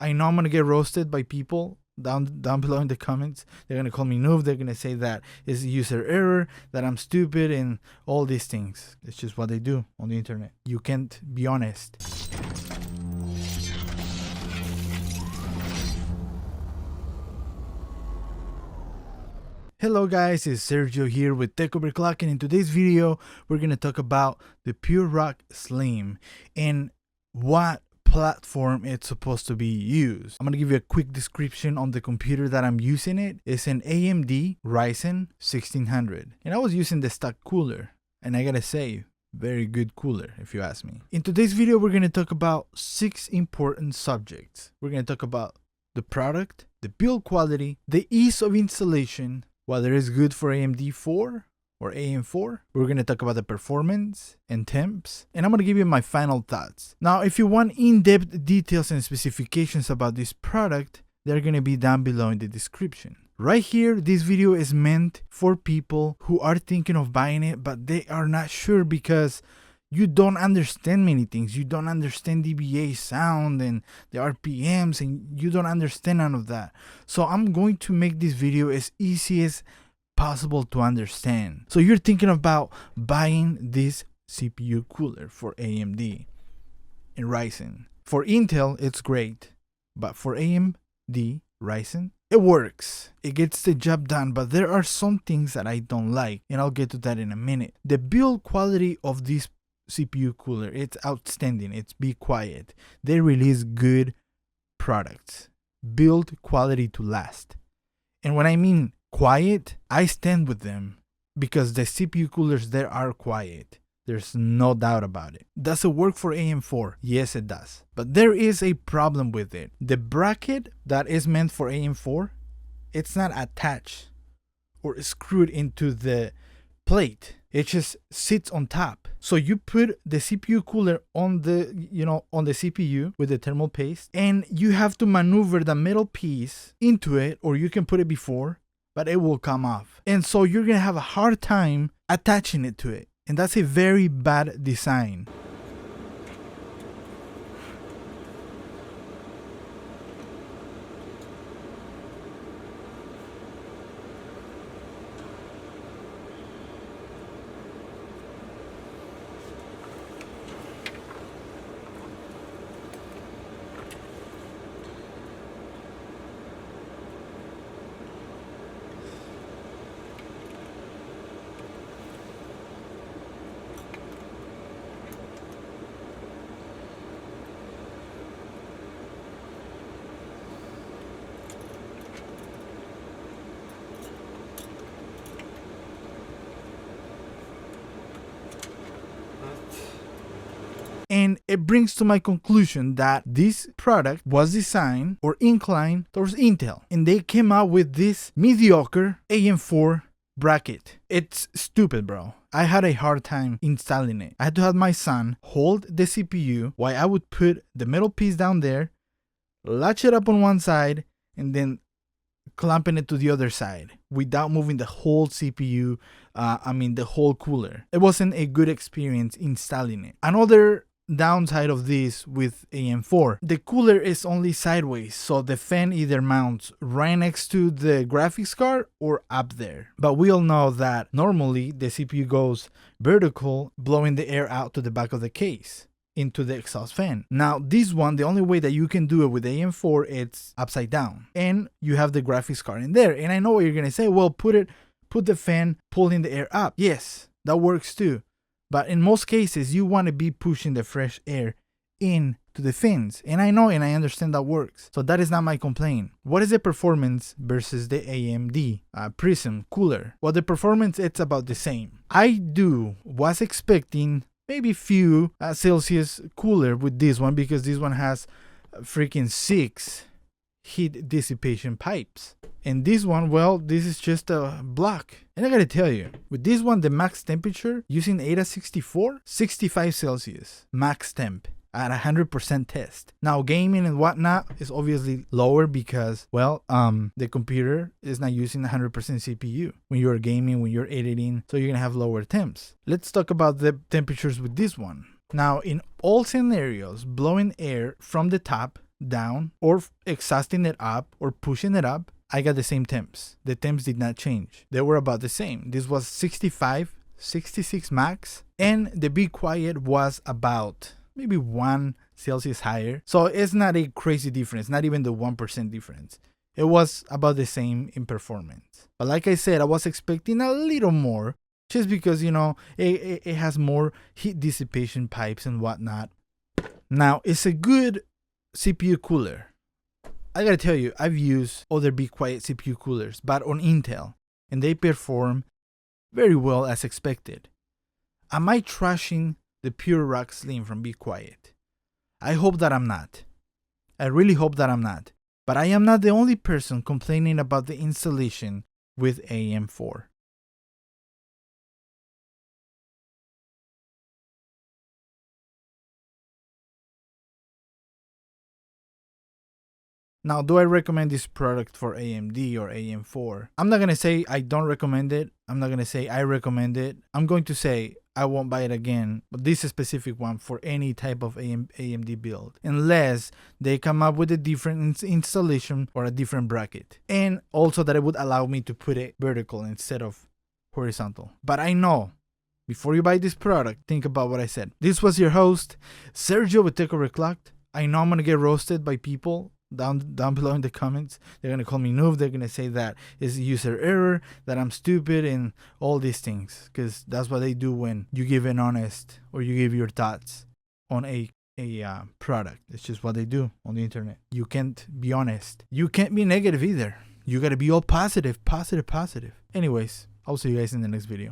I know I'm gonna get roasted by people down below in the comments. They're gonna call me noob. They're gonna say that it's user error, that I'm stupid, and all these things. It's just what they do on the internet. You can't be honest. Hello guys, it's Sergio here with Tech Overclock, and in today's video we're gonna talk about the Pwm Slim and what platform it's supposed to be used. I'm gonna give you a quick description on the computer that I'm using. It's an AMD Ryzen 1600, and I was using the stock cooler, and I gotta say, very good cooler if you ask me. In today's video we're gonna talk about 6 important subjects. We're gonna talk about the product, the build quality, the ease of installation, whether it's good for AMD 4 or AM4. We're going to talk about the performance and temps, and I'm going to give you my final thoughts. Now, if you want in-depth details and specifications about this product, they're going to be down below in the description. Right here, this video is meant for people who are thinking of buying it, but they are not sure because you don't understand many things. You don't understand DBA sound and the RPMs, and you don't understand none of that. So I'm going to make this video as easy as possible to understand. So you're thinking about buying this CPU cooler for AMD and Ryzen. For Intel, it's great, but for AMD Ryzen, it works. It gets the job done, but there are some things that I don't like, and I'll get to that in a minute. The build quality of this CPU cooler, it's outstanding. It's Be Quiet. They release good products, build quality to last. And when I mean quiet, I stand with them because the CPU coolers there are quiet. There's no doubt about it. Does it work for AM4? Yes, it does. But there is a problem with it. The bracket that is meant for AM4, it's not attached or screwed into the plate. It just sits on top. So you put the CPU cooler on the, on the CPU with the thermal paste, and you have to maneuver the metal piece into it, or you can put it before, but it will come off. And so you're gonna have a hard time attaching it to it. And that's a very bad design. And it brings to my conclusion that this product was designed or inclined towards Intel. And they came out with this mediocre AM4 bracket. It's stupid, bro. I had a hard time installing it. I had to have my son hold the CPU while I would put the metal piece down there, latch it up on one side, and then clamping it to the other side without moving the whole CPU, the whole cooler. It wasn't a good experience installing it. Another downside of this with AM4, the cooler is only sideways, so the fan either mounts right next to the graphics card or up there. But we all know that normally the CPU goes vertical, blowing the air out to the back of the case into the exhaust fan. Now this one, the only way that you can do it with AM4, it's upside down, and you have the graphics card in there. And I know what you're gonna say, well, put the fan pulling the air up. Yes, that works too. But in most cases, you want to be pushing the fresh air into the fins. And I know and I understand that works. So that is not my complaint. What is the performance versus the AMD Prism cooler? Well, the performance, it's about the same. I was expecting maybe few Celsius cooler with this one, because this one has freaking 6 heat dissipation pipes. And this one, well, this is just a block. And I gotta tell you, with this one, the max temperature using AIDA64, 65 Celsius max temp at 100% test. Now gaming and whatnot is obviously lower because, well, the computer is not using 100% CPU when you're gaming, when you're editing, so you're gonna have lower temps. Let's talk about the temperatures with this one. Now, in all scenarios, blowing air from the top down or exhausting it up or pushing it up, I got the same temps. The temps did not change. They were about the same. This was 65, 66 max, and the Be Quiet was about maybe 1 Celsius higher. So it's not a crazy difference, not even the 1% difference. It was about the same in performance. But like I said, I was expecting a little more just because, you know, it has more heat dissipation pipes and whatnot. Now, it's a good CPU cooler. I gotta tell you, I've used other Be Quiet CPU coolers, but on Intel, and they perform very well as expected. Am I trashing the Pure Rock Slim from Be Quiet? I hope that I'm not. I really hope that I'm not. But I am not the only person complaining about the installation with AM4. Now, do I recommend this product for AMD or AM4? I'm not going to say I don't recommend it. I'm not going to say I recommend it. I'm going to say I won't buy it again, but this specific one for any type of AMD build, unless they come up with a different installation or a different bracket. And also that it would allow me to put it vertical instead of horizontal. But I know, before you buy this product, think about what I said. This was your host, Sergio with Tech Overclocked. I know I'm going to get roasted by people down below in the comments. They're gonna call me noob. They're gonna say that it's user error, that I'm stupid, and all these things, because that's what they do when you give an honest or you give your thoughts on a product. It's just what they do on the internet. You can't be honest. You can't be negative either. You gotta be all positive. Anyways, I'll see you guys in the next video.